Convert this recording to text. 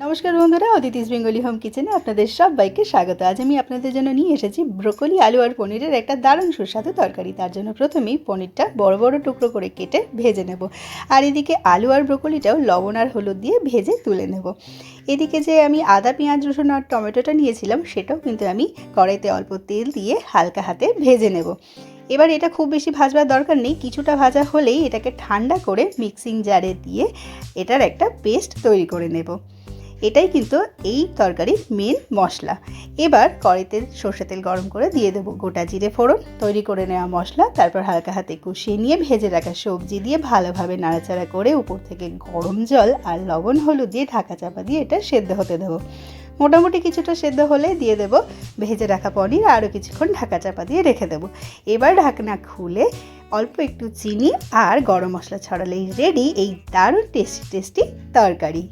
নমস্কার বন্ধুরা, Aditi's Bengali home কিচেনে আপনাদের সবাইকে স্বাগত। আজ আমি আপনাদের জন্য নিয়ে এসেছি ব্রোকলি, আলু আর পনিরের একটা দারুণ সুস্বাদু তরকারি। তার জন্য প্রথমেই পনিরটা বড় বড় টুকরো করে কেটে ভেজে নেব, আর এদিকে আলু আর ব্রোকলিটাও লবণ আর হলুদ দিয়ে ভেজে তুলে নেব। এদিকে যে আমি আদা, পেঁয়াজ, রসুন আর টমেটোটা নিয়েছিলাম সেটাও কিন্তু আমি কড়াইতে অল্প তেল দিয়ে হালকা হাতে ভেজে নেব। এবার এটা খুব বেশি ভাজবার দরকার নেই, কিছুটা ভাজা হলেই এটাকে ঠান্ডা করে মিক্সিং জারে দিয়ে এটার একটা পেস্ট তৈরি করে নেব। এটাই কিন্তু এই তরকারির মেন মশলা। এবার কড়াইতে সর্ষে তেল গরম করে দিয়ে দেবো গোটা জিরে ফোড়ন, তৈরি করে নেওয়া মশলা, তারপর হালকা হাতে কষিয়ে নিয়ে ভেজে রাখা সবজি দিয়ে ভালোভাবে নাড়াচাড়া করে উপর থেকে গরম জল আর লবণ হলুদ দিয়ে ঢাকা চাপা দিয়ে এটা সেদ্ধ হতে দেবো। মোটামুটি কিছুটা সেদ্ধ হলে দিয়ে দেব ভেজে রাখা পনির, আরও কিছুক্ষণ ঢাকা চাপা দিয়ে রেখে দেবো। এবার ঢাকনা খুলে অল্প একটু চিনি আর গরম মশলা ছড়ালেই রেডি এই দারুণ টেস্টি তরকারি।